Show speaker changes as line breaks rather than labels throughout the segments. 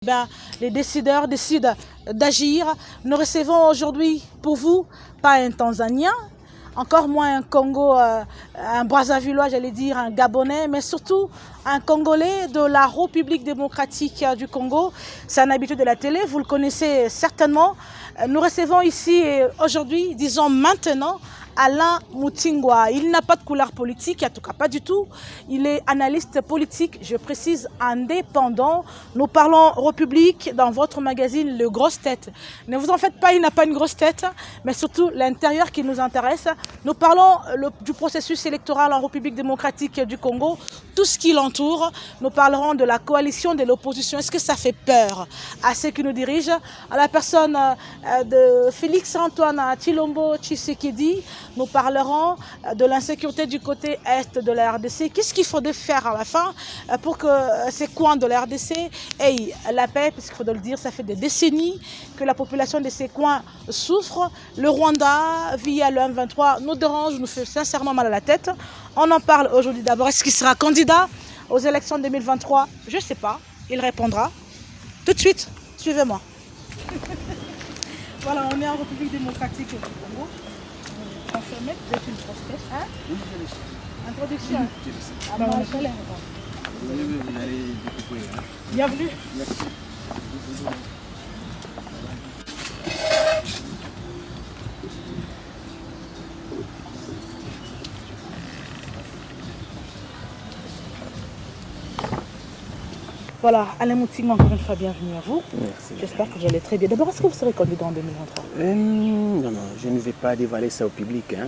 Les décideurs décident d'agir. Nous recevons aujourd'hui pour vous, pas un Tanzanien, encore moins un Congo, un Brazzavillois, j'allais dire, un Gabonais, mais surtout un Congolais de la République démocratique du Congo. C'est un habitué de la télé, vous le connaissez certainement. Nous recevons ici aujourd'hui, disons maintenant, Alain Mutingwa. Il n'a pas de couleur politique, en tout cas pas du tout. Il est analyste politique, je précise indépendant. Nous parlons République dans votre magazine Le Grosse Tête. Ne vous en faites pas, il n'a pas une grosse tête, mais surtout l'intérieur qui nous intéresse. Nous parlons du processus électoral en République démocratique du Congo, tout ce qui l'entoure. Nous parlerons de la coalition de l'opposition. Est-ce que ça fait peur à ceux qui nous dirigent? À la personne de Félix-Antoine Tshilombo Tshisekedi. Nous parlerons de l'insécurité du côté est de la RDC. Qu'est-ce qu'il faudrait faire à la fin pour que ces coins de la RDC aient la paix? Parce qu'il faut le dire, ça fait des décennies que la population de ces coins souffre. Le Rwanda, via le M23, nous dérange, nous fait sincèrement mal à la tête. On en parle aujourd'hui d'abord. Est-ce qu'il sera candidat aux élections 2023? Je ne sais pas. Il répondra. Tout de suite, suivez-moi. Voilà, on est en République démocratique du Congo. Confirmé, vous êtes une prospect, hein? Oui, je le sais. Introduction. Oui, je le sais. Ah, bah, on est pas là. Vous allez découvrir. Bienvenue. Merci. Voilà, Alain Mutingwa, encore une fois, bienvenue à vous. Merci. J'espère que vous allez très bien. D'abord, est-ce que vous serez candidat en 2023?
Non, je ne vais pas dévoiler ça au public. Hein,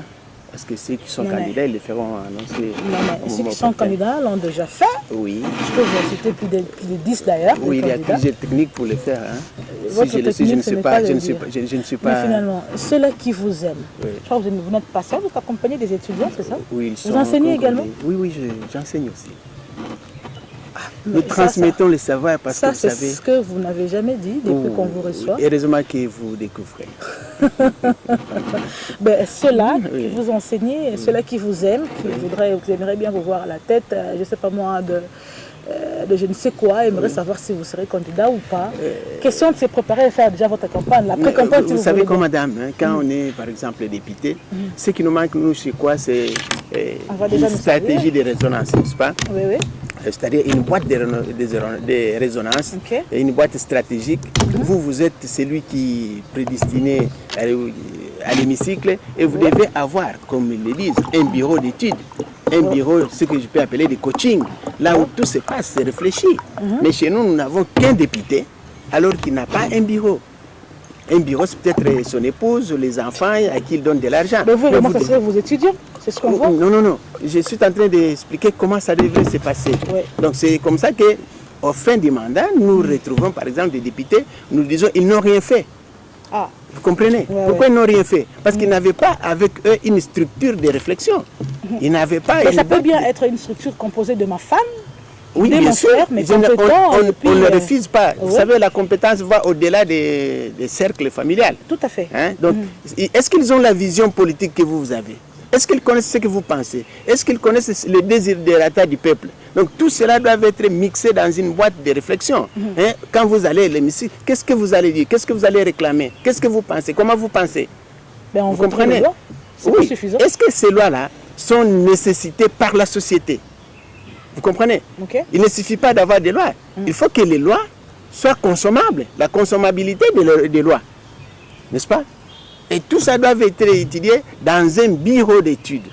parce que ceux qui sont candidats, ils le feront annoncer.
Non, mais ceux qui sont candidats l'ont déjà fait.
Oui.
Je peux vous citer plus de 10 d'ailleurs.
Oui, il y a plusieurs techniques pour le faire. Hein.
Votre technique, je ne sais pas.
Je ne suis pas.
Mais finalement, ceux-là qui vous aiment, je crois que vous n'êtes pas seul, vous accompagnez des étudiants, c'est ça?
Oui, ils sont.
Vous enseignez également?
Oui, j'enseigne aussi. Nous transmettons le savoir parce que vous savez...
c'est ce que vous n'avez jamais dit depuis qu'on vous reçoit.
Heureusement que vous découvrez.
Ceux-là qui vous enseignent, ceux-là qui vous aiment, vous aimeriez bien vous voir à la tête, je ne sais pas moi, de je ne sais quoi, aimeraient savoir si vous serez candidat ou pas. Question de se préparer à faire déjà votre campagne, la pré-campagne.
Vous savez quoi, madame, hein, quand on est par exemple député, ce qui nous manque, nous, c'est quoi? C'est une stratégie de résonance, n'est-ce pas? Oui, oui. C'est-à-dire une boîte de résonance, et une boîte stratégique. Vous êtes celui qui est prédestiné à l'hémicycle et vous devez avoir, comme ils le disent, un bureau d'études, un bureau, ce que je peux appeler des coaching, là où tout se passe, c'est réfléchi. Mais chez nous, nous n'avons qu'un député, alors qu'il n'a pas un bureau. Un bureau, c'est peut-être son épouse, les enfants à qui il donne de l'argent.
Mais vous, comment ça serait vos étudiants? C'est ce qu'on voit?
Non. Je suis en train d'expliquer comment ça devrait se passer. Donc c'est comme ça qu'au fin du mandat, nous retrouvons par exemple des députés, nous disons ils n'ont rien fait. Ah. Vous comprenez? Pourquoi ils n'ont rien fait? Parce qu'ils n'avaient pas avec eux une structure de réflexion. Ils n'avaient pas...
Mais ça peut bien être une structure composée de ma femme.
Oui, bien sûr, mais on ne refuse pas. Vous savez, la compétence va au-delà des cercles familiales.
Tout à fait.
Hein? Donc, est-ce qu'ils ont la vision politique que vous avez? Est-ce qu'ils connaissent ce que vous pensez? Est-ce qu'ils connaissent le désir de l'attaque du peuple? Donc, tout cela doit être mixé dans une boîte de réflexion. Hein? Quand vous allez à l'hémicycle, qu'est-ce que vous allez dire? Qu'est-ce que vous allez réclamer? Qu'est-ce que vous pensez? Comment vous pensez?
Vous
comprenez?
Oui. Suffisant.
Est-ce que ces lois-là sont nécessitées par la société? Vous comprenez? Il ne suffit pas d'avoir des lois. Il faut que les lois soient consommables. La consommabilité des lois. N'est-ce pas? Et tout ça doit être étudié dans un bureau d'études.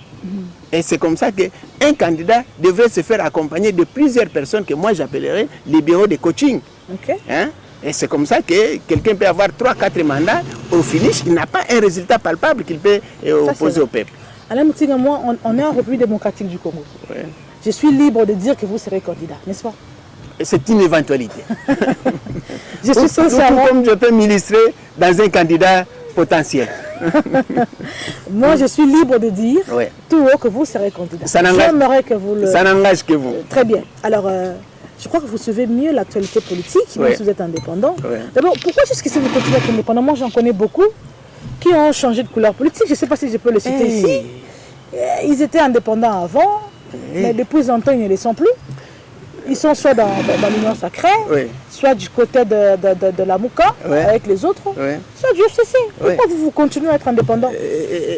Et c'est comme ça qu'un candidat devrait se faire accompagner de plusieurs personnes que moi j'appellerais les bureaux de coaching. Hein? Et c'est comme ça que quelqu'un peut avoir 3-4 mandats. Au finish, il n'a pas un résultat palpable qu'il peut opposer au peuple.
Alain Mutingwa, moi, on est en République démocratique du Congo. Je suis libre de dire que vous serez candidat, n'est-ce pas?
C'est une éventualité.
Je suis sincèrement...
Comme je peux m'illustrer dans un candidat potentiel.
Moi, je suis libre de dire tout haut que vous serez candidat.
J'aimerais
que vous le...
Ça n'engage que vous.
Très bien. Alors, je crois que vous suivez mieux l'actualité politique, même si vous êtes indépendant. D'abord, pourquoi jusqu'ici vous continuez à être indépendant? Moi, j'en connais beaucoup qui ont changé de couleur politique. Je ne sais pas si je peux le citer ici. Ils étaient indépendants avant, mais depuis longtemps, ils ne le sont plus. Ils sont soit dans l'Union sacrée, soit du côté de la Mouka, avec les autres, soit du FCC. Pourquoi vous continuez à être indépendant?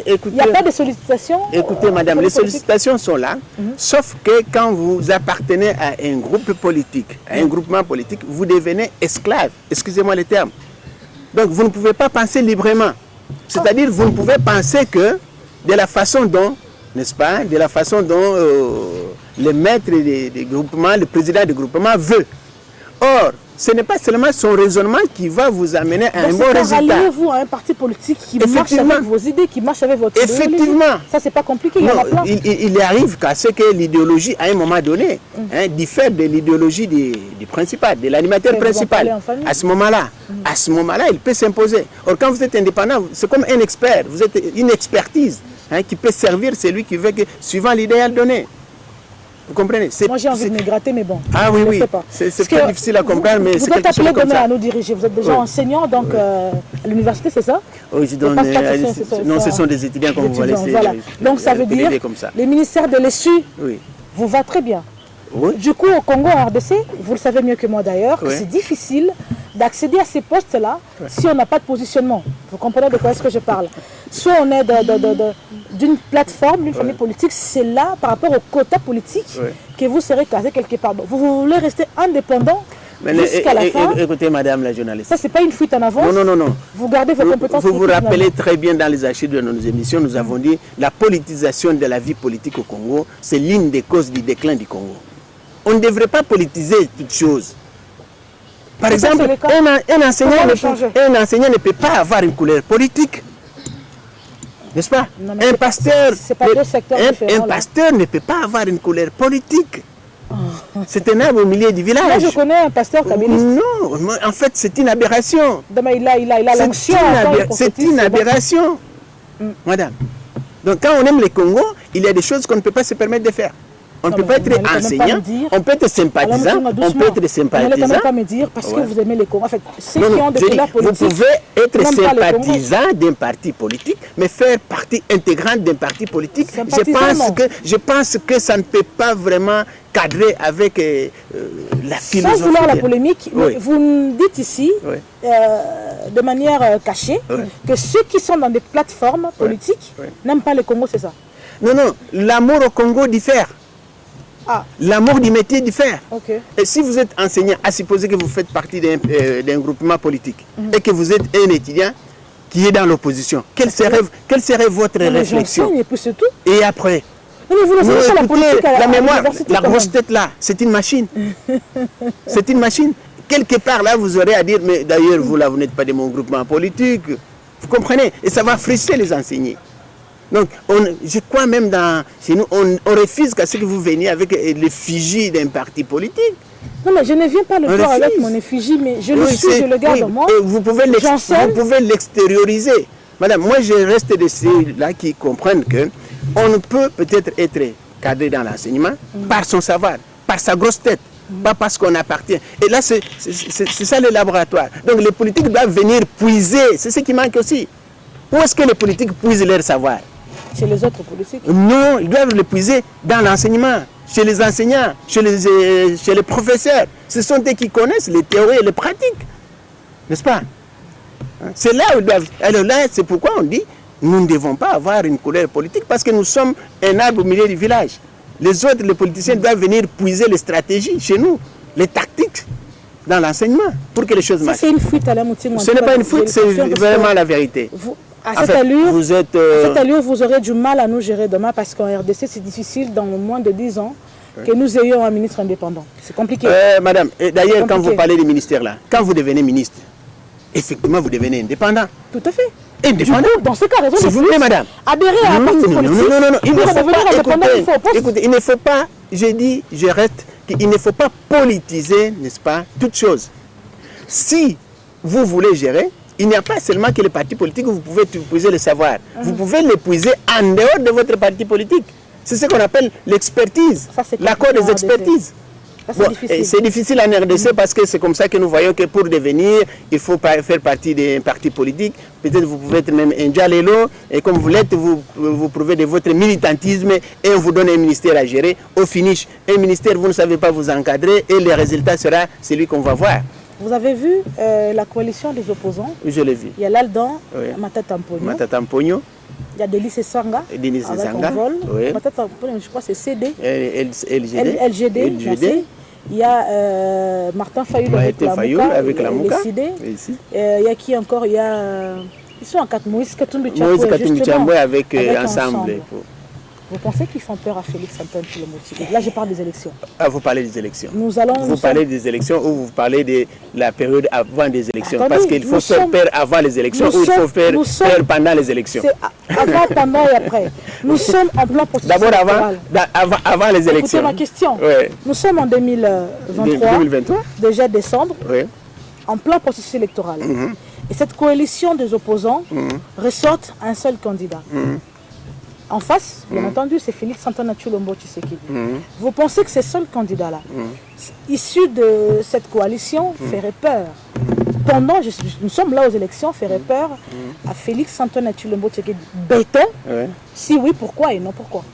Il n'y a pas de sollicitations?
Écoutez, madame, les sollicitations sont là, sauf que quand vous appartenez à un groupe politique, à un groupement politique, vous devenez esclave. Excusez-moi le terme. Donc, vous ne pouvez pas penser librement. C'est-à-dire, vous ne pouvez penser que de la façon dont, n'est-ce pas, de la façon dont le maître des groupements, le président du groupement veut. Or, ce n'est pas seulement son raisonnement qui va vous amener à un bon résultat.
Ralliez-vous à un parti politique qui marche avec vos idées, qui marche avec votre idéologie.
Effectivement.
Ça, c'est pas compliqué.
Il arrive qu'à ce que l'idéologie, à un moment donné, diffère de l'idéologie du principal, de l'animateur principal. À ce moment-là, il peut s'imposer. Or, quand vous êtes indépendant, c'est comme un expert. Vous êtes une expertise qui peut servir celui qui veut que, suivant l'idéal donné. Vous comprenez?
Moi j'ai envie de me gratter, mais bon.
Ah oui, oui. C'est très difficile à comprendre, mais c'est quelque chose comme ça.
Vous êtes appelé demain à nous diriger. Vous êtes déjà enseignant, donc à l'université, c'est ça?
Oui, je donne. Non, ce sont des étudiants comme vous voulez.
Voilà. Donc ça veut dire les ministères de l'ESU vous va très bien.
Oui.
Du coup, au Congo, en RDC, vous le savez mieux que moi d'ailleurs, que c'est difficile d'accéder à ces postes-là si on n'a pas de positionnement. Vous comprenez de quoi est-ce que je parle? Soit on est d'une plateforme, d'une famille politique, c'est là, par rapport au quota politique, que vous serez casé quelque part. Vous voulez rester indépendant jusqu'à la fin.
Écoutez, madame la journaliste.
Ça, c'est pas une fuite en avant.
Non, non, non.
Vous gardez vos compétences.
Vous vous rappelez très bien dans les archives de nos émissions, nous avons dit la politisation de la vie politique au Congo, c'est l'une des causes du déclin du Congo. On ne devrait pas politiser toutes choses. Par exemple, un enseignant ne peut pas avoir une couleur politique. N'est-ce pas?
Non,
un pasteur ne peut pas avoir une couleur politique. C'est un arbre au milieu du village.
Moi, je connais un pasteur kabyliste.
Non, en fait, c'est une aberration.
Il a l'onction.
C'est une aberration, madame. Donc, quand on aime le Congo, il y a des choses qu'on ne peut pas se permettre de faire. On ne peut pas être enseignant, on peut être sympathisant, on peut être sympathisant.
Vous n'allez pas me dire parce que vous aimez les Congos. En fait, ceux qui ont des couleurs politiques.
Vous pouvez être sympathisant d'un parti politique, mais faire partie intégrante d'un parti politique. Je pense que ça ne peut pas vraiment cadrer avec la philosophie.
Sans vouloir la polémique, vous nous dites ici, de manière cachée, que ceux qui sont dans des plateformes politiques n'aiment pas le Congo, c'est ça?
Non, non, l'amour au Congo diffère. L'amour du métier diffère. Et si vous êtes enseignant, à supposer que vous faites partie d'un groupement politique et que vous êtes un étudiant qui est dans l'opposition, quelle serait votre réflexion? Et après? La mémoire, la grosse tête là, c'est une machine. C'est une machine. Quelque part là, vous aurez à dire, mais d'ailleurs, vous là, vous n'êtes pas de mon groupement politique. Vous comprenez? Et ça va frustrer les enseignants. Donc, je crois même chez nous, on refuse qu'à ce que vous veniez avec l'effigie d'un parti politique.
Non, mais je ne viens pas le voir avec mon effigie, mais je le suis, je le garde en moi.
Et vous pouvez l'extérioriser. Madame, moi, je reste de ceux-là qui comprennent qu'on ne peut peut-être être cadré dans l'enseignement par son savoir, par sa grosse tête, pas parce qu'on appartient. Et là, c'est ça le laboratoire. Donc, les politiques doivent venir puiser, c'est ce qui manque aussi. Où est-ce que les politiques puisent leur savoir?
Chez les autres politiques?
Non, ils doivent le puiser dans l'enseignement, chez les enseignants, chez les professeurs. Ce sont eux qui connaissent les théories et les pratiques. N'est-ce pas? C'est là où ils doivent. Alors là, c'est pourquoi on dit nous ne devons pas avoir une couleur politique parce que nous sommes un arbre au milieu du village. Les autres, les politiciens, doivent venir puiser les stratégies chez nous, les tactiques dans l'enseignement pour que les choses marchent.
C'est une fuite à la Moutingue.
Ce n'est pas une fuite, c'est vraiment la vérité.
À cette allure, vous aurez du mal à nous gérer demain parce qu'en RDC, c'est difficile dans moins de 10 ans que nous ayons un ministre indépendant. C'est compliqué.
Madame, d'ailleurs, quand vous parlez des ministères là, quand vous devenez ministre, effectivement, vous devenez indépendant.
Tout à fait.
Indépendant.
Dans ce cas, raison
s'il vous plaît, madame.
Adhérer à un parti politique.
Non. Il ne faut pas, j'ai dit, je reste, qu'il ne faut pas politiser, n'est-ce pas, toute chose. Si vous voulez gérer, il n'y a pas seulement que les partis politiques où vous pouvez puiser le savoir. Vous pouvez l'épuiser en dehors de votre parti politique. C'est ce qu'on appelle l'expertise, l'accord des expertises. C'est difficile en RDC parce que c'est comme ça que nous voyons que pour devenir, il faut faire partie d'un parti politique. Peut-être vous pouvez être même un Djalelo, et comme vous l'êtes, vous prouvez de votre militantisme et on vous donne un ministère à gérer. Au finish, un ministère, vous ne savez pas vous encadrer et le résultat sera celui qu'on va voir.
Vous avez vu la coalition des opposants?
Je l'ai vu.
Il y a Laldan, Matata Mpogno. Il y a Denis Sanga.
Denis Sanga.
Oui. Matata Mpogno, je crois que c'est CD.
LGD.
Il y a Martin Fayoul avec la Mouka. Il y a qui encore? Il y a... Ils sont en quatre. Moïse Katumbi
Tchamboué avec ensemble.
Vous pensez qu'ils font peur à Félix Antoine Tshilombo Tshekedi? Là, je parle des élections.
Ah, vous parlez des élections.
Vous
parlez des élections ou vous parlez de la période avant des élections? Attendez, parce qu'il faut faire peur avant les élections ou il faut faire peur pendant les élections?
Avant, pendant et après. Nous sommes en plein processus.
D'abord avant les élections.
Écoutez ma question.
Oui.
Nous sommes en 2023, déjà décembre, en plein processus électoral. Et cette coalition des opposants ressorte un seul candidat. En face, bien entendu, c'est Félix Antoine Tshilombo Tshekedi. Vous pensez que ce seul candidat-là, issu de cette coalition, ferait peur nous sommes là aux élections, ferait peur à Félix Antoine Tshilombo Tshekedi béton? Si oui, pourquoi et non pourquoi?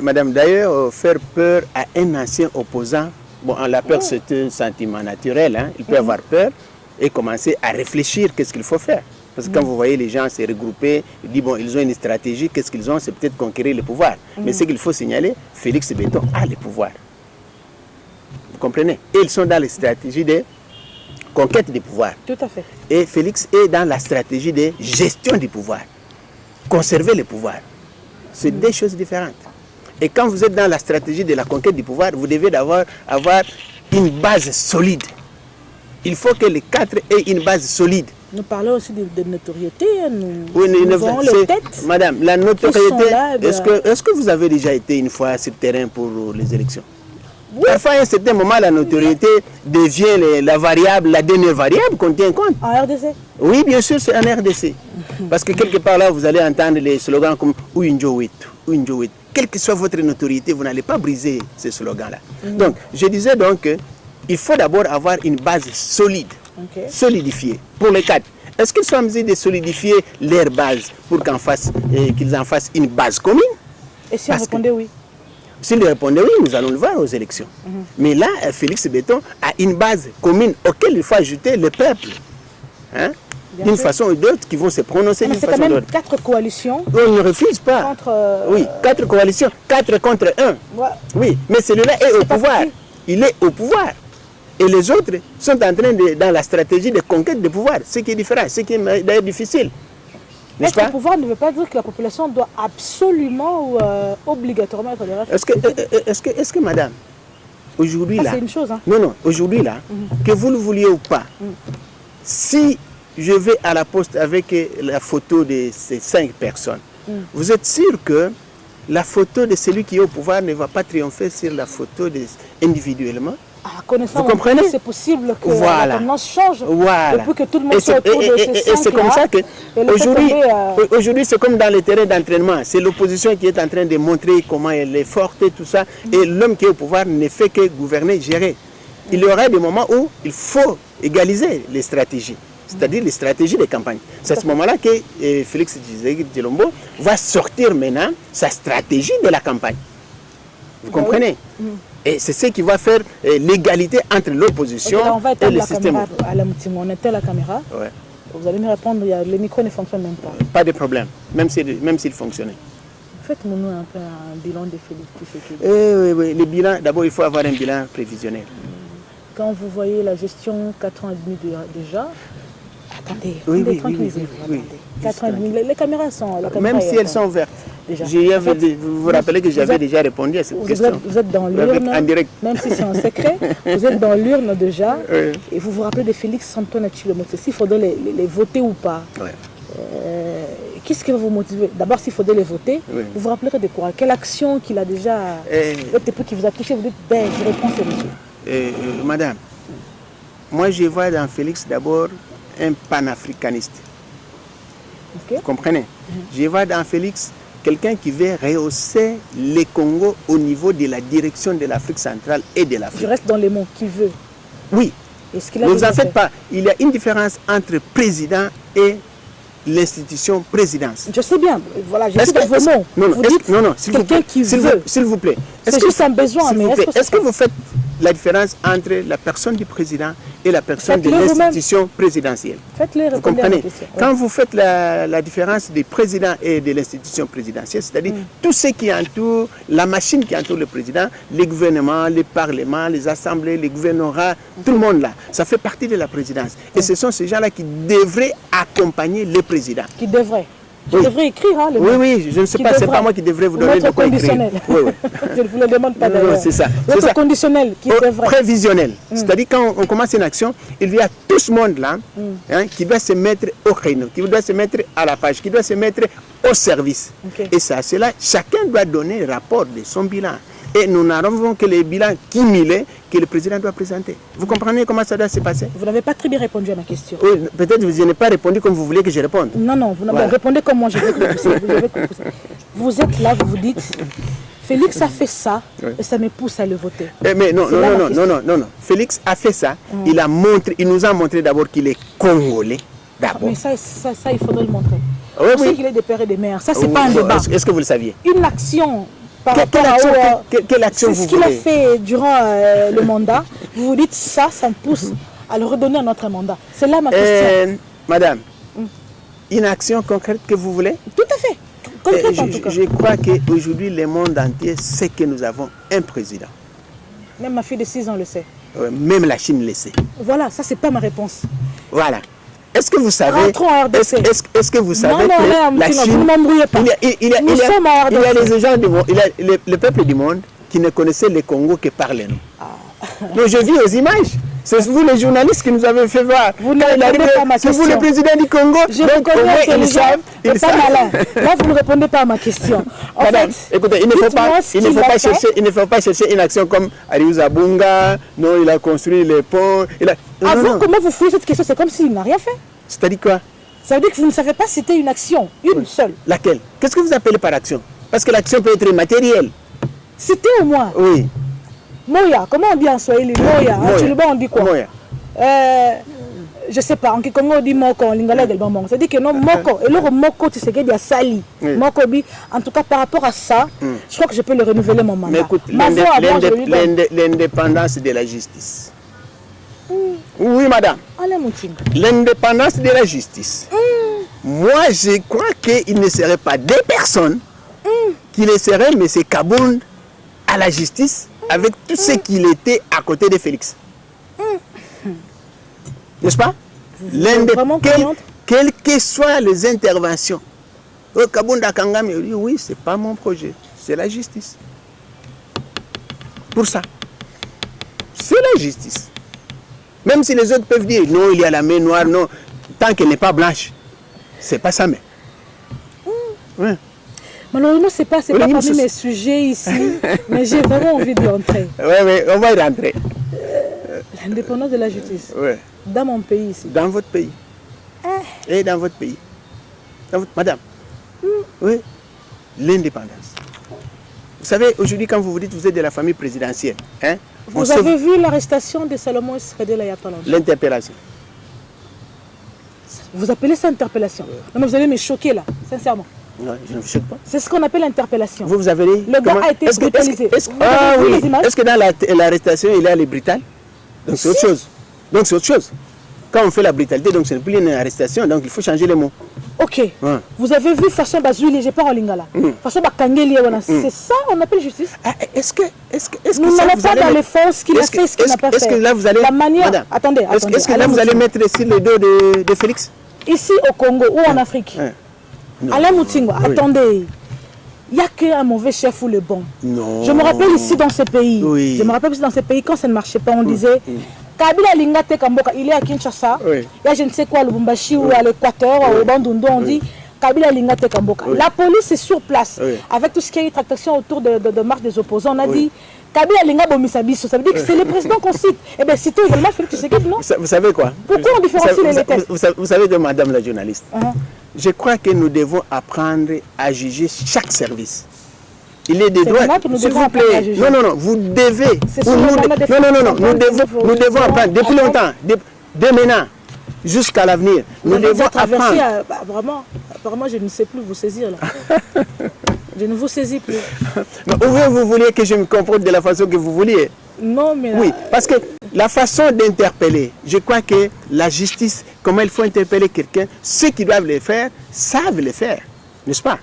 Madame, d'ailleurs, faire peur à un ancien opposant, bon, la peur c'est un sentiment naturel, hein. Il peut avoir peur et commencer à réfléchir qu'est-ce qu'il faut faire. Parce que quand vous voyez les gens se regrouper, ils disent bon, ils ont une stratégie, qu'est-ce qu'ils ont? C'est peut-être conquérir le pouvoir. Mais ce qu'il faut signaler, Félix Béton a le pouvoir. Vous comprenez? Et ils sont dans les stratégies de conquête du pouvoir.
Tout à fait.
Et Félix est dans la stratégie de gestion du pouvoir. Conserver le pouvoir. C'est deux choses différentes. Et quand vous êtes dans la stratégie de la conquête du pouvoir, vous devez avoir une base solide. Il faut que les quatre aient une base solide.
Nous parlons aussi de notoriété. Nous avons les têtes.
Madame, la notoriété, est-ce que vous avez déjà été une fois sur le terrain pour les élections? Oui. Parfois, à un certain moment, la notoriété devient la variable, la dernière variable qu'on tient compte.
En RDC?
Oui, bien sûr, c'est en RDC. Parce que quelque part là, vous allez entendre les slogans comme Ouinjowit, Ouinjowit. Quelle que soit votre notoriété, vous n'allez pas briser ces slogans-là. Donc, je disais donc qu'il faut d'abord avoir une base solide, solidifiée pour les quatre. Est-ce qu'ils sont en mesure de solidifier leur base pour qu'ils en fassent une base commune?
Et si on répondait oui?
S'il répondait oui, nous allons le voir aux élections. Mais là, Félix Béton a une base commune auquel il faut ajouter le peuple. Hein? D'une façon ou d'autre, qui vont se prononcer d'une façon ou d'autre.
C'est quand même 4 coalitions.
On ne refuse pas. Oui, 4 coalitions, 4 contre 1. Ouais. Oui, mais celui-là est au pouvoir. Il est au pouvoir. Et les autres sont en train dans la stratégie de conquête de pouvoir, ce qui est différent, ce qui est d'ailleurs difficile.
Est-ce que le pouvoir ne veut pas dire que la population doit absolument ou obligatoirement être derrière?
Est-ce que madame, aujourd'hui là...
C'est une chose. Hein.
Non, aujourd'hui là, que vous le vouliez ou pas, si je vais à la poste avec la photo de ces 5 personnes, vous êtes sûr que la photo de celui qui est au pouvoir ne va pas triompher sur la photo individuellement?
Vous
comprenez?
C'est possible que la tendance change depuis que tout le monde soit autour de ces 5
Et c'est comme ça que aujourd'hui c'est comme dans les terrains d'entraînement. C'est l'opposition qui est en train de montrer comment elle est forte et tout ça. Et l'homme qui est au pouvoir ne fait que gouverner, gérer. Il y aura des moments où il faut égaliser les stratégies. C'est-à-dire les stratégies de campagne. C'est à ce moment-là que Félix Tshilombo va sortir maintenant sa stratégie de la campagne. Vous comprenez? Et c'est ce qui va faire l'égalité entre l'opposition et le système.
On éteint la caméra.
Ouais.
Vous allez me répondre, le micro ne fonctionne même pas.
Pas de problème, même s'il fonctionnait.
Faites-nous un peu un bilan de Félix Tshekedi.
Oui, le bilan, d'abord il faut avoir un bilan prévisionnel.
Quand vous voyez la gestion 4 ans et demi déjà, attendez, tranquillisez-vous. 4 ans et demi, les caméras sont...
Même si elles sont ouvertes. Vous vous rappelez que j'avais déjà répondu à cette question.
Vous êtes dans l'urne, même si c'est en secret, vous êtes dans l'urne déjà, et vous vous rappelez de Félix Antoine Tshilombo Tshekedi, s'il faudrait les voter ou pas. Qu'est-ce qui va vous motiver? D'abord, s'il faudrait les voter, vous vous rappellerez de quoi? Quelle action qu'il a déjà, qui vous a touché, vous dites, je réponds ce monsieur.
Madame, moi je vois dans Félix d'abord un panafricaniste. Vous comprenez? Je vois dans Félix quelqu'un qui veut rehausser le Congo au niveau de la direction de l'Afrique centrale et de l'Afrique.
Je reste dans les mots, qui veut.
Oui. Ne vous en faites pas. Il y a une différence entre président et l'institution présidence.
Je sais bien. Voilà, je sais vos mots.
Non, s'il vous plaît.
C'est juste un besoin.
Est-ce que vous faites la différence entre la personne du président et la personne de l'institution présidentielle?
Faites-le.
Vous comprenez? Quand vous faites la différence du président et de l'institution présidentielle, c'est-à-dire tout ce qui entoure, la machine qui entoure le président, les gouvernements, les parlements, les assemblées, les gouvernorats, tout le monde là, ça fait partie de la présidence. Et ce sont ces gens-là qui devraient accompagner le président.
Qui devraient. Je devrais écrire, hein,
oui, je ne sais pas, c'est pas moi qui devrais vous donner de quoi écrire.
Oui. Je ne vous le demande pas d'ailleurs.
C'est ça.
Votre conditionnel qui devrait.
Prévisionnel. C'est-à-dire quand on commence une action, il y a tout ce monde-là qui doit se mettre au créneau, qui doit se mettre à la page, qui doit se mettre au service. Et ça, c'est là, chacun doit donner un rapport de son bilan. Et nous n'avons que les bilans cumulés que le président doit présenter. Vous comprenez comment ça doit se passer?
Vous n'avez pas très bien répondu à ma question.
Oui, peut-être que vous n'avez pas répondu comme vous voulez que je réponde.
Non, vous n'avez répondez comme moi je veux que vous êtes là, vous vous dites, Félix a fait ça et ça me pousse à le voter.
Mais non. Félix a fait ça. Il nous a montré d'abord qu'il est congolais.
Mais ça, il faudrait le montrer.
Oui.
Vous savez qu'il est des pères et des mères. Ça, c'est pas un débat.
Est-ce que vous le saviez?
Une action.
Quelle action vous voulez?
C'est ce qu'il a fait durant le mandat. Vous vous dites ça me pousse à le redonner à notre mandat. C'est là ma question.
Madame, une action concrète que vous voulez?
Tout à fait. Concrète en tout cas.
Je crois qu'aujourd'hui, le monde entier sait que nous avons un président.
Même ma fille de 6 ans le sait.
Même la Chine le sait.
Voilà, ça c'est pas ma réponse.
Voilà. Est-ce que vous savez?
Rentrons en RDC.
Est-ce que vous savez
que la Chine, vous ne m'embrouillez pas.
Il y a les gens du monde, il y a le peuple du monde qui ne connaissait le Congo que par les noms. Donc je vis aux images. C'est vous les journalistes qui nous avez fait voir.
Vous ne répondez pas à ma question.
C'est vous le président du Congo.
Je reconnais que les gens ne sont pas malins. Là, vous ne répondez pas à ma question.
Madame, écoutez, il ne faut pas chercher une action comme Ariouza Bunga. Non, il a construit les ponts.
Comment vous fouillez cette question? C'est comme s'il n'a rien fait.
C'est-à-dire quoi?
Ça veut dire que vous ne savez pas citer une action, une seule.
Laquelle? Qu'est-ce que vous appelez par action? Parce que l'action peut être matérielle.
Citez au moins.
Oui.
Moya, comment on dit en Swahili? Moya. En Tchuluba, on dit quoi?
Moya.
Je ne sais pas, en Kikongo on dit moko, en lingala également moko. C'est-à-dire que non, moko, et le moko, tu sais qu'il y a sali. Moko, en tout cas par rapport à ça, je crois que je peux le renouveler mon mandat.
Mais écoute, l'indépendance de la justice. Oui, madame. L'indépendance de la justice. Moi, je crois qu'il ne serait pas des personnes qui le seraient M. Kabound à la justice avec tout ce qu'il était à côté de Félix. N'est-ce pas? Quelles que soient les interventions. Kabound à Kangame dit oui, ce n'est pas mon projet, c'est la justice. Pour ça, c'est la justice. Même si les autres peuvent dire non, il y a la main noire, non, tant qu'elle n'est pas blanche, c'est pas sa main. Ouais.
Malheureusement, ce n'est pas parmi mes sujets ici, mais j'ai vraiment envie d'y entrer.
Oui, on va y rentrer.
L'indépendance de la justice.
Ouais.
Dans mon pays ici.
Dans votre pays. Et dans votre pays. Madame. Oui. L'indépendance. Vous savez, aujourd'hui, quand vous vous dites que vous êtes de la famille présidentielle,
vous avez vu l'arrestation de Salomon Sredela il y a pas longtemps.
L'interpellation.
Vous appelez ça interpellation? Non, mais vous allez me choquer là, sincèrement.
Non, je ne vous choque pas.
C'est ce qu'on appelle interpellation.
Vous avez dit.
Le gars a été brutalisé.
Est-ce que dans l'arrestation, il y a les brutales? Donc c'est autre chose. Donc c'est autre chose. Quand on fait la brutalité, donc ce n'est plus une arrestation, donc il faut changer les mots.
Ok. Vous avez vu façon Bazouili, j'ai pas en lingala. Façon Bakangeli, c'est ça on appelle justice.
Est-ce que
nous n'allons pas dans les fonds ce qu'il a fait, ce qu'il n'a pas fait.
Est-ce que là vous allez.
La manière. Attendez.
Est-ce que là vous allez mettre sur le dos de Félix?
Ici au Congo ou en Afrique. Alain Moutingo, attendez. Il n'y a qu'un mauvais chef ou le bon.
Non.
Je me rappelle ici dans ce pays.
Oui.
Je me rappelle ici dans ce pays, quand ça ne marchait pas, on disait Kabila Lingate Kamboka, il est à Kinshasa. Il y a je ne sais quoi, à Lubumbashi ou à l'Équateur, au Bandundu, on dit Kabila Lingate Kamboka. La police est sur place. Avec tout ce qui a eu tractation autour de marche des opposants, on a dit Kabila Lingate Bomisabiso. Ça veut dire que c'est le président qu'on cite. Eh bien, citez également Félix Tshisekedi, non?
Vous savez quoi?
Pourquoi on différencie les lettres?
Vous savez de madame la journaliste. je crois que nous devons apprendre à juger chaque service. Il est des droits. S'il vous plaît. Non, vous devez. Nous devons apprendre depuis longtemps, dès maintenant, jusqu'à l'avenir. Nous devons apprendre.
Apparemment, je ne sais plus vous saisir là. Je ne vous saisis plus.
Ou vous vouliez que je me comporte de la façon que vous vouliez?
Non, mais...
Oui, parce que la façon d'interpeller, je crois que la justice, comment il faut interpeller quelqu'un, ceux qui doivent le faire, savent le faire, n'est-ce pas?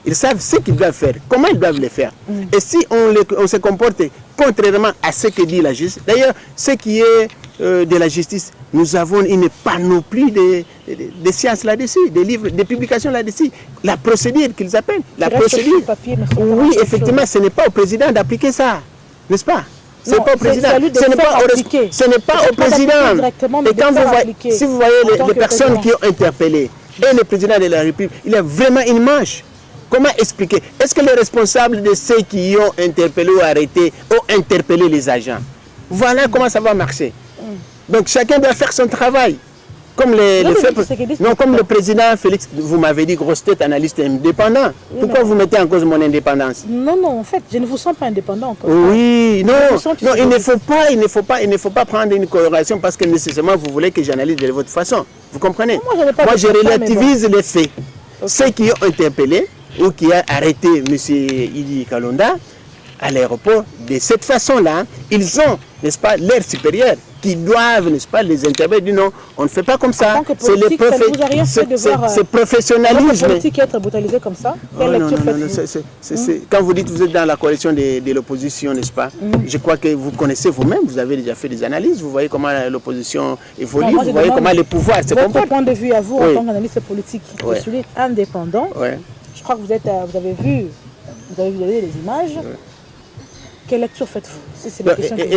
Ils savent ce qu'ils doivent faire, comment ils doivent le faire. Et si on se comporte contrairement à ce que dit la justice, d'ailleurs, ce qui est de la justice, nous avons une panoplie de sciences là-dessus, des livres, des publications là-dessus. La procédure qu'ils appellent, la procédure. Oui, effectivement, ce n'est pas au président d'appliquer ça, n'est-ce pas? Ce n'est pas au président, ce n'est pas au président. Et quand vous voyez, si vous voyez les personnes qui ont interpellé, et le président de la République, il a vraiment une manche. Comment expliquer? Est-ce que les responsables de ceux qui ont interpellé ou arrêté ont interpellé les agents? Voilà comment ça va marcher. Donc chacun doit faire son travail. Comme comme le président Félix, vous m'avez dit grosse tête, analyste indépendant. Pourquoi vous mettez en cause mon indépendance?
Non, en fait, je ne vous sens pas indépendant encore.
Oui, non, il ne faut pas prendre une corrélation parce que nécessairement vous voulez que j'analyse de votre façon. Vous comprenez? Moi, je relativise les faits. Ceux qui ont interpellé ou qui ont arrêté M. Idi Kalonda à l'aéroport, de cette façon-là, ils ont, n'est-ce pas, l'air supérieur qui doivent, n'est-ce pas, les interpeller. Non, on ne fait pas comme ça.
C'est
professionnalisme.
La politique être brutalisée comme ça.
Quand vous dites que vous êtes dans la coalition de l'opposition, n'est-ce pas? Je crois que vous connaissez vous-même, vous avez déjà fait des analyses, vous voyez comment l'opposition évolue, vous voyez comment les pouvoirs se comportent.
Votre point de vue à vous, en tant qu'analyste politique, je suis indépendant. Je crois que vous avez vu les images. Quelle lecture faites-vous?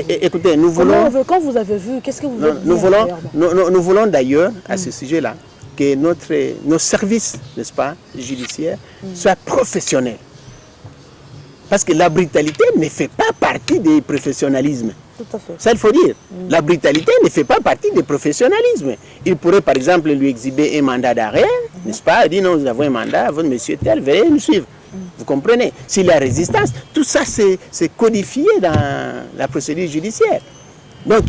Écoutez, nous voulons...
Quand vous avez vu, qu'est-ce que vous avez vu?
Nous voulons d'ailleurs, à ce sujet-là, que nos services, n'est-ce pas, judiciaires, soient professionnels. Parce que la brutalité ne fait pas partie du professionnalisme.
Tout à fait.
Ça, il faut dire. La brutalité ne fait pas partie du professionnalisme. Il pourrait, par exemple, lui exhiber un mandat d'arrêt, n'est-ce pas? Il dit non, nous avons un mandat, votre monsieur tel, veuillez nous suivre. Vous comprenez? S'il y a résistance, tout ça c'est codifié dans la procédure judiciaire. Donc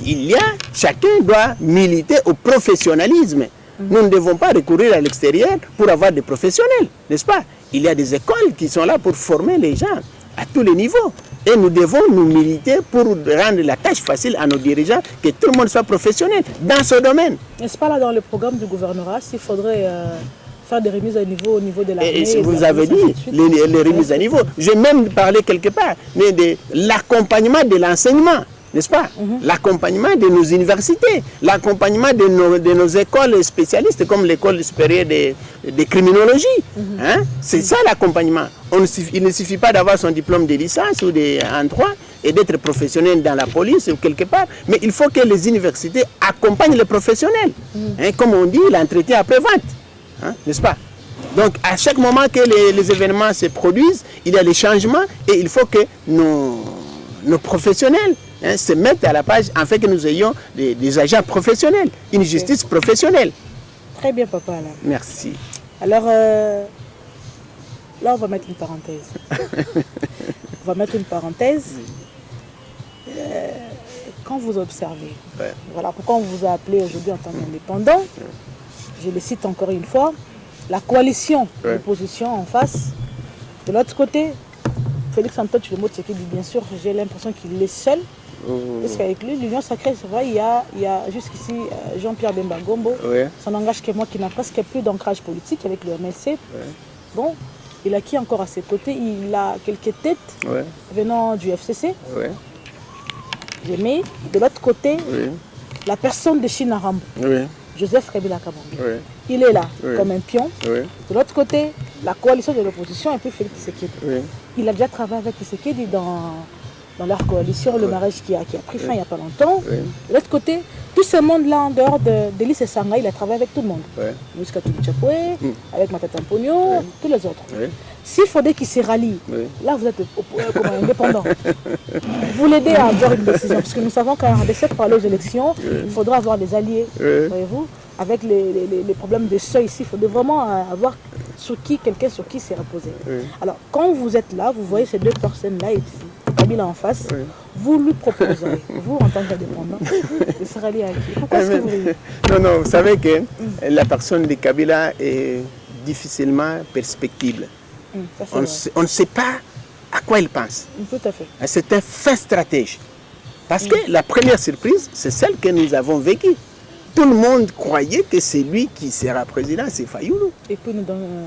chacun doit militer au professionnalisme. Nous ne devons pas recourir à l'extérieur pour avoir des professionnels, n'est-ce pas? Il y a des écoles qui sont là pour former les gens à tous les niveaux. Et nous devons nous militer pour rendre la tâche facile à nos dirigeants, que tout le monde soit professionnel dans ce domaine.
N'est-ce pas là dans le programme du gouvernorat s'il faudrait... faire des remises à niveau au niveau de l'armée.
Vous avez dit les remises à niveau. J'ai même parlé quelque part de l'accompagnement de l'enseignement, n'est-ce pas? L'accompagnement de nos universités, l'accompagnement de nos écoles spécialistes comme l'école supérieure de criminologie. C'est ça l'accompagnement. Il ne suffit pas d'avoir son diplôme de licence ou en droit et d'être professionnel dans la police ou quelque part, mais il faut que les universités accompagnent les professionnels. Comme on dit, l'entretien après-vente. N'est-ce pas? Donc, à chaque moment que les événements se produisent, il y a des changements et il faut que nos professionnels se mettent à la page afin que nous ayons des agents professionnels, une justice professionnelle.
Très bien, papa. Là.
Merci.
Alors, là, on va mettre une parenthèse. Quand vous observez, voilà pourquoi on vous a appelé aujourd'hui en tant qu'indépendant. Je le cite encore une fois, la coalition d'opposition en face. De l'autre côté, Félix Antoine Tshilombo-Tshisekedi, bien sûr, j'ai l'impression qu'il est seul. Parce qu'avec lui, l'Union sacrée, c'est vrai, il y a jusqu'ici Jean-Pierre Bemba Gombo, ça n'engage que moi qui n'a presque plus d'ancrage politique avec le MLC. Bon, il a qui encore à ses côtés? Il a quelques têtes venant du FCC. Mais de l'autre côté, la personne de Chinarambo. Joseph Kabila Kabange. Il est là comme un pion. De l'autre côté, la coalition de l'opposition et puis Félix Tshisekedi. Il a déjà travaillé avec Tshisekedi dans leur coalition, le mariage qui a pris fin il n'y a pas longtemps. De l'autre côté, tout ce monde-là en dehors d'Élise et Sanga, il a travaillé avec tout le monde. Jusqu'à Toubichapoué, avec Matata Mpogno, tous les autres. S'il faudrait qu'ils se rallient, là vous êtes comme indépendant. Vous l'aidez à avoir une décision, parce que nous savons qu'en RDC, pour aller aux élections, il faudra avoir des alliés, voyez-vous. avec les problèmes de seuil ici, il faudrait vraiment avoir quelqu'un sur qui s'est reposé. Oui. Alors, quand vous êtes là, vous voyez ces deux personnes-là, et Kabila en face, oui. Vous lui proposerez, vous en tant qu'indépendant, vous serez allié à qui? Pourquoi est-ce que vous voulez?
Non, vous savez que la personne de Kabila est difficilement perspectible. On ne sait pas à quoi il pense.
Tout à fait.
C'est un fin stratège. Parce que la première surprise, c'est celle que nous avons vécue. Tout le monde croyait que c'est lui qui sera président, c'est Fayoulou.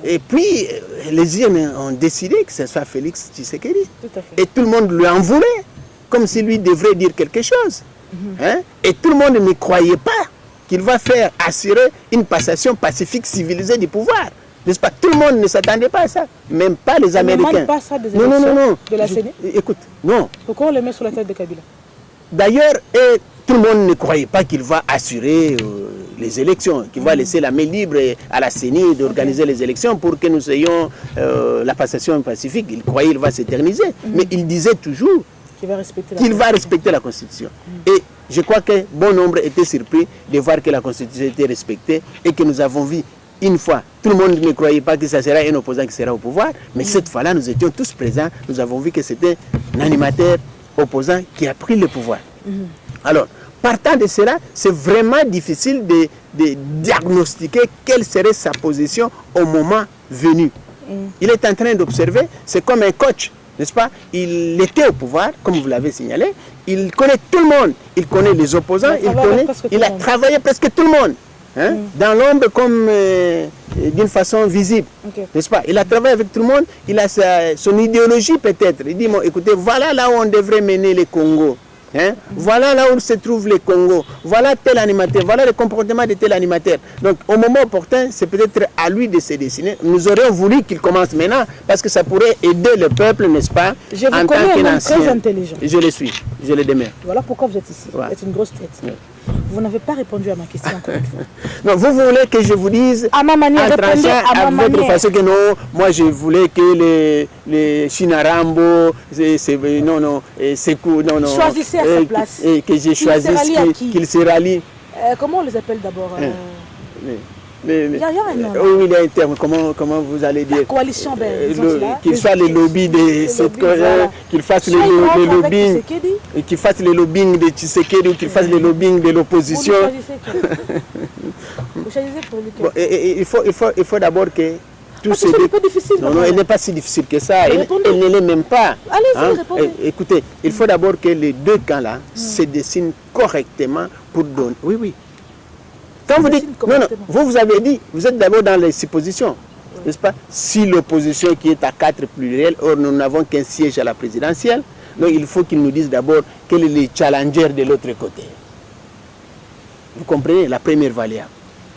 Et puis, les urnes ont décidé que ce soit Félix Tshisekedi.
Tout à fait.
Et tout le monde lui en voulait, comme si lui devrait dire quelque chose. Hein? Et tout le monde ne croyait pas qu'il va faire assurer une passation pacifique civilisée du pouvoir. N'est-ce pas? Tout le monde ne s'attendait pas à ça. Même pas les Américains.
Ne demande pas ça des élections
non.
De la CENI?
Écoute, non.
Pourquoi on le met sur la tête de Kabila?
D'ailleurs, tout le monde ne croyait pas qu'il va assurer les élections, qu'il va laisser la main libre à la CENI d'organiser les élections pour que nous ayons la passation pacifique. Il croyait qu'il va s'éterniser. Mais il disait toujours
qu'il va respecter la
Constitution. Et je crois que bon nombre étaient surpris de voir que la Constitution était respectée et que nous avons vu une fois. Tout le monde ne croyait pas que ça sera un opposant qui sera au pouvoir, mais cette fois-là, nous étions tous présents. Nous avons vu que c'était un animateur opposant qui a pris le pouvoir. Alors, partant de cela, c'est vraiment difficile de diagnostiquer quelle serait sa position au moment venu. Il est en train d'observer, c'est comme un coach, n'est-ce pas? Il était au pouvoir, comme vous l'avez signalé, il connaît tout le monde, il connaît les opposants, il a travaillé presque tout le monde. Hein? Dans l'ombre comme d'une façon visible, n'est-ce pas? Il a travaillé avec tout le monde, il a son idéologie peut-être. Il dit, bon, écoutez, voilà là où on devrait mener les Congos. Hein? Voilà là où se trouve les Congo. Voilà tel animateur, voilà le comportement de tel animateur. Donc au moment opportun, c'est peut-être à lui de se dessiner. Nous aurions voulu qu'il commence maintenant parce que ça pourrait aider le peuple, n'est-ce pas?
Je vous connais un homme très intelligent.
Je le suis, je le demeure.
Voilà pourquoi vous êtes ici. Vous êtes une grosse tête. Vous n'avez pas répondu à ma question encore une fois.
Non, vous voulez que je vous dise
à ma manière, répondez à ma
votre façon que non, moi je voulais que les Chinarambo, non,
choisissez à sa place.
Et que je choisisse qu'il se rallie.
Comment on les appelle d'abord
il y a un nom. Oui, il y a un terme. Comment vous allez dire?
La coalition,
qu'il fasse les lobbies de cette coalition, qu'il fasse les lobbying, qu'il fasse les lobbying de Tshisekedi ou qu'il fasse les lobbying de l'opposition.
Vous choisissez pour lui.
Bon, il faut d'abord que tout
c'est un peu difficile.
Non, elle n'est pas si difficile que ça. Elle ne l'est même pas.
Allez-y, répondez.
Écoutez, il faut d'abord que les deux camps-là se dessinent correctement pour donner. Oui. Quand vous dites, vous avez dit, vous êtes d'abord dans les suppositions, n'est-ce pas? Si l'opposition qui est à 4 pluriels, or nous n'avons qu'un siège à la présidentielle, donc il faut qu'ils nous disent d'abord quel est le challenger de l'autre côté. Vous comprenez la première variable?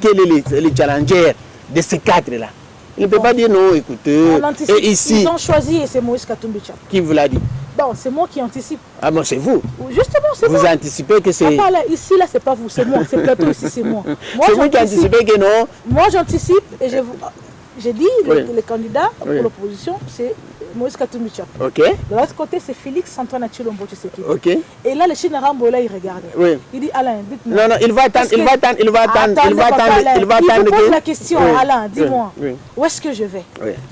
Quel est le challenger de ces 4-là? Il ne peut pas dire non, écoutez, et ici...
Ils ont choisi et c'est Moïse Katumbi Tchap.
Qui vous l'a dit?
Bon, c'est moi qui anticipe.
Ah bon, c'est vous?
Justement, c'est moi.
Vous anticipez que c'est...
Ici, là, c'est pas vous, c'est moi. C'est plateau, ici, c'est moi.
C'est vous qui anticipez que non?
Moi, j'anticipe et j'ai dit, les candidats pour l'opposition, c'est Moïse Katumbi Tchap.
Ok.
De l'autre côté, c'est Félix Antoine Tshilombo Tshisekedi.
Ok.
Et là, le Chinarambo, là, il regarde.
Oui.
Il dit, Alain, dites-moi.
Non, il va attendre, il va attendre.
Il pose la question, Alain, dis-moi, où est-ce que je vais?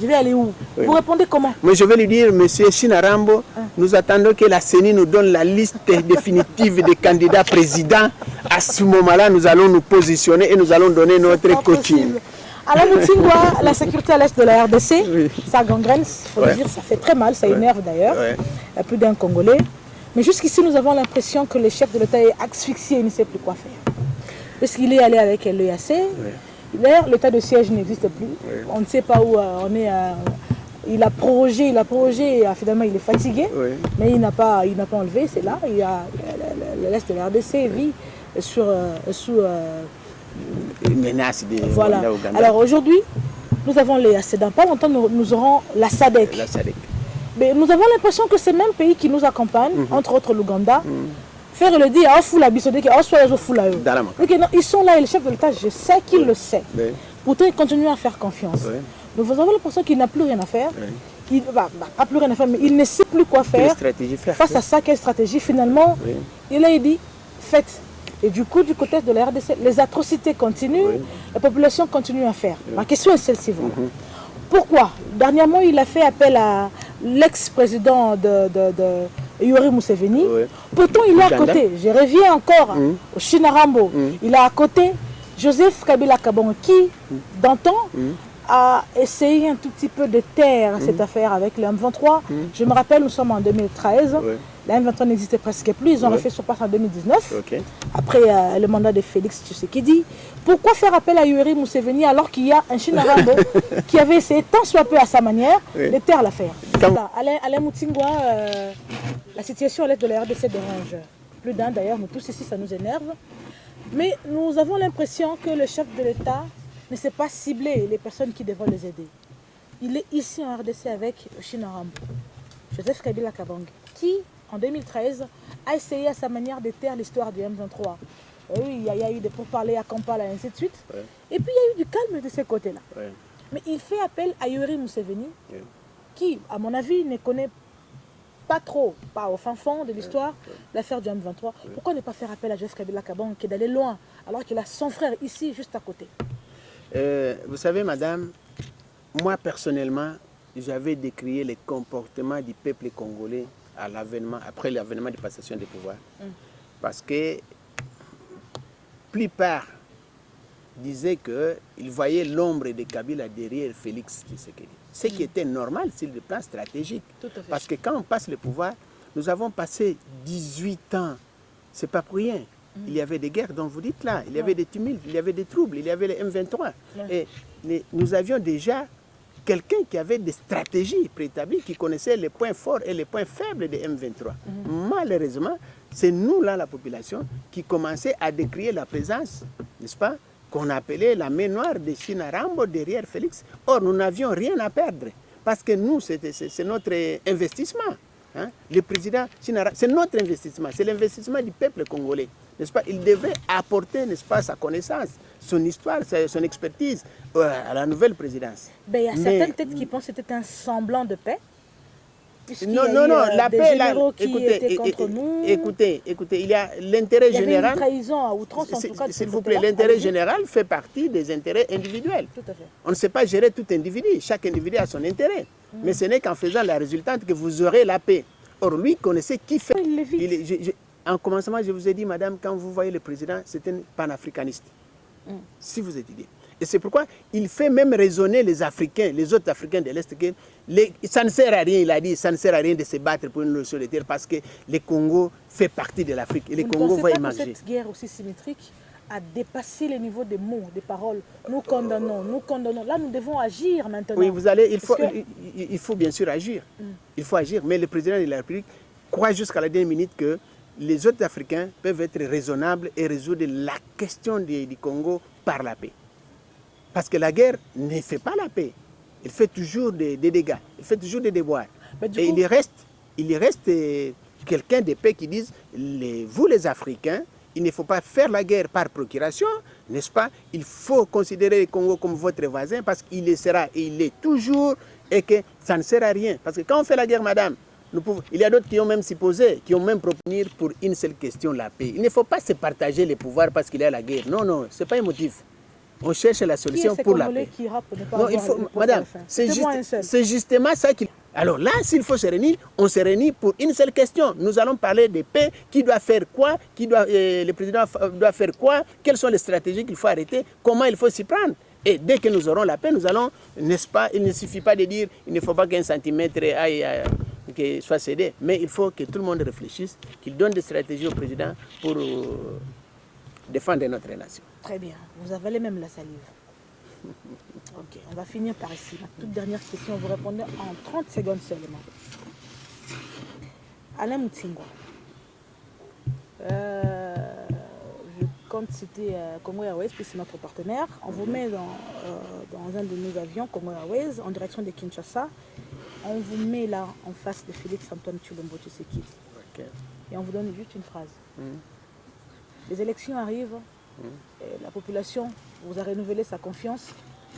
Je vais aller où? Vous répondez comment?
Mais je vais lui dire, monsieur Chinarambo, nous attendons que la CENI nous donne la liste définitive des candidats présidents. À ce moment-là, nous allons nous positionner et nous allons donner notre coaching.
Alors, Moutingwa, la sécurité à l'est de la RDC, ça gangrène, il faut le dire, ça fait très mal, ça énerve d'ailleurs. Il y a plus d'un Congolais. Mais jusqu'ici, nous avons l'impression que le chef de l'État est asphyxié, il ne sait plus quoi faire. Parce qu'il est allé avec l'EAC, l'état de siège n'existe plus, on ne sait pas où on est. Il a prorogé, et finalement il est fatigué, mais il n'a pas enlevé, c'est là. Il y a l'est de la RDC vit sous
une menace de
voilà. Alors aujourd'hui, nous avons l'EAC. Dans pas longtemps, nous aurons la SADC. Mais nous avons l'impression que ces mêmes pays qui nous accompagnent, entre autres l'Ouganda, faire le dire, ils sont là et le chef de l'État, je sais qu'il le sait. Pourtant, il continue à faire confiance. Nous avons l'impression qu'il n'a plus rien à faire. Il n'a pas plus rien à faire, mais il ne sait plus quoi faire. Face à ça, quelle stratégie? Finalement, il dit, faites. Et du coup, du côté de la RDC, les atrocités continuent, la population continue à faire. Ma question est celle-ci. Pourquoi? Dernièrement, il a fait appel à l'ex-président de Yoweri Museveni. Pourtant, il est à côté. Je reviens encore au Chinarambo. Il est à côté Joseph Kabila Kabange qui, d'antan, a essayé un tout petit peu de taire cette affaire avec le M23. Je me rappelle, nous sommes en 2013. La M23 n'existait presque plus. Ils ont refait sur place en 2019. Après le mandat de Félix Tshisekedi. Pourquoi faire appel à Yoweri Museveni alors qu'il y a un Chinarambo qui avait essayé tant soit peu à sa manière de taire l'affaire? Alain Moutingwa, la situation à l'est de la RDC dérange plus d'un d'ailleurs. Nous tous ici, ça nous énerve. Mais nous avons l'impression que le chef de l'État ne sait pas cibler les personnes qui devraient les aider. Il est ici en RDC avec Chinarambo, Joseph Kabila Kabange, qui, en 2013, a essayé à sa manière de taire l'histoire du M23. Oui, il y a eu des pourparlers à Kampala et ainsi de suite. Et puis il y a eu du calme de ce côté-là. Mais il fait appel à Yoweri Museveni, qui, à mon avis, ne connaît pas trop, pas au fin fond de l'histoire, l'affaire du M23. Pourquoi ne pas faire appel à Joseph Kabila Kabange, qui est d'aller loin, alors qu'il a son frère ici, juste à côté?
Vous savez, madame, moi personnellement, j'avais décrié les comportements du peuple congolais à l'avènement, après l'avènement de passation des pouvoirs. Parce que plupart disaient qu'ils voyaient l'ombre de Kabila derrière Félix Tshisekedi. Ce qui était normal sur le plan stratégique. Parce que quand on passe le pouvoir, nous avons passé 18 ans. Ce n'est pas pour rien. Il y avait des guerres dont vous dites là, il y avait des tumultes, il y avait des troubles, il y avait les M23. Et nous avions déjà quelqu'un qui avait des stratégies préétablies, qui connaissait les points forts et les points faibles des M23. Malheureusement, c'est nous là, la population, qui commençait à décrier la présence, n'est-ce pas, qu'on appelait la main noire de Chinarambo derrière Félix. Or, nous n'avions rien à perdre, parce que nous, c'est notre investissement. Hein? Le président Chinarambo, c'est notre investissement, c'est l'investissement du peuple congolais. N'est-ce pas? Il devrait apporter, n'est-ce pas, sa connaissance, son histoire, son expertise à la nouvelle présidence.
Ben, il y a certaines têtes qui pensent que c'était un semblant de paix.
Non, la paix, là, écoutez, il y a l'intérêt général.
Il y avait une trahison à outrance, en tout cas.
S'il vous plaît, l'intérêt général fait partie des intérêts individuels.
Tout à fait. On
ne sait pas gérer tout individu, chaque individu a son intérêt. Mais ce n'est qu'en faisant la résultante que vous aurez la paix. Or, lui connaissait qui fait. En commencement, je vous ai dit, madame, quand vous voyez le président, c'est un panafricaniste. Si vous étudiez. Et c'est pourquoi il fait même raisonner les Africains, les autres Africains de l'Est, que ça ne sert à rien, il a dit, ça ne sert à rien de se battre pour une notion de terre parce que le Congo fait partie de l'Afrique et le Congo va émerger.
Cette guerre aussi symétrique a dépassé les niveaux des mots, des paroles. Nous condamnons, nous condamnons. Là, nous devons agir maintenant.
Oui, il faut bien sûr agir. Il faut agir, mais le président de la République croit jusqu'à la dernière minute que les autres Africains peuvent être raisonnables et résoudre la question du Congo par la paix. Parce que la guerre ne fait pas la paix. Elle fait toujours des dégâts, elle fait toujours des déboires. Et il y reste quelqu'un de paix qui dise, vous les Africains, il ne faut pas faire la guerre par procuration, n'est-ce pas? Il faut considérer le Congo comme votre voisin parce qu'il le sera et il l'est toujours et que ça ne sert à rien. Parce que quand on fait la guerre, madame, il y a d'autres qui ont même supposé, qui ont même proposé pour une seule question, la paix. Il ne faut pas se partager les pouvoirs parce qu'il y a la guerre. Non, non, ce n'est pas un motif. On cherche la solution pour la paix.
Non, il faut,
madame, c'est justement ça qu'il... Alors là, s'il faut se réunir, on se réunit pour une seule question. Nous allons parler de paix, qui doit faire quoi, le président doit faire quoi, quelles sont les stratégies qu'il faut arrêter, comment il faut s'y prendre. Et dès que nous aurons la paix, nous allons, n'est-ce pas, il ne suffit pas de dire, il ne faut pas qu'un centimètre aille... soit cédé, mais il faut que tout le monde réfléchisse, qu'il donne des stratégies au président pour défendre notre nation.
Très bien, vous avalez même la salive. Ok, on va finir par ici. Ma toute dernière question, vous répondez en 30 secondes seulement. Alain Moutingwa, je compte citer Congo Airways, puis c'est notre partenaire. On vous met dans un de nos avions, Congo Airways, en direction de Kinshasa. On vous met là en face de Félix-Antoine Tshilombo Tshisekedi. Et on vous donne juste une phrase. Les élections arrivent, et la population vous a renouvelé sa confiance.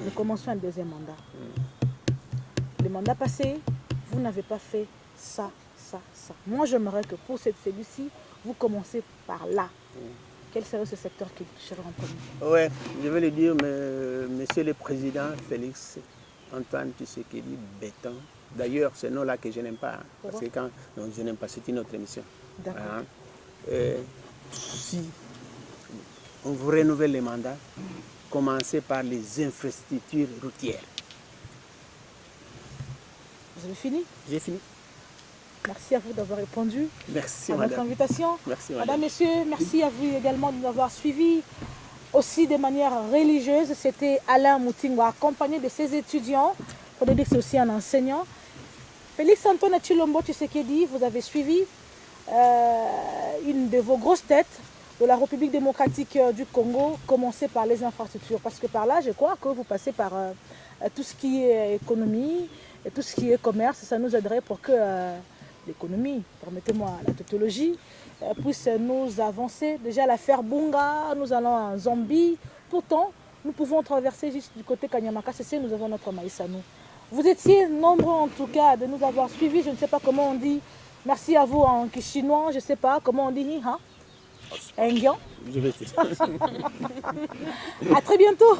Nous commençons un deuxième mandat. Le mandat passé, vous n'avez pas fait ça, ça, ça. Moi, j'aimerais que pour celui-ci, vous commencez par là. quel serait ce secteur qui toucherait en premier?
Oui, je vais le dire, mais Monsieur le Président Félix Antoine Tshisekedi Béton. D'ailleurs, ce nom-là que je n'aime pas, hein, parce que quand non, je n'aime pas, c'est une autre émission. Hein. Si on vous renouvelle les mandats, commencez par les infrastructures routières.
Vous avez fini?
J'ai fini.
Merci à vous d'avoir répondu
merci,
à notre invitation.
Merci,
Madame, Messieurs, merci à vous également de nous avoir suivis aussi de manière religieuse. C'était Alain Moutingwa, accompagné de ses étudiants. Il faut dire que c'est aussi un enseignant. Félix Antoine Tshilombo Tshisekedi, vous avez suivi une de vos grosses têtes de la République démocratique du Congo, commencer par les infrastructures. Parce que par là, je crois que vous passez par tout ce qui est économie et tout ce qui est commerce. Ça nous aiderait pour que l'économie, permettez-moi la tautologie, puisse nous avancer. Déjà l'affaire Bunga, nous allons en Zambie. Pourtant, nous pouvons traverser juste du côté Kanyamaka, c'est nous avons notre maïs à nous. Vous étiez nombreux en tout cas de nous avoir suivis. Je ne sais pas comment on dit. Merci à vous en chinois, je ne sais pas comment on dit. Hein? Je vais te... À très bientôt.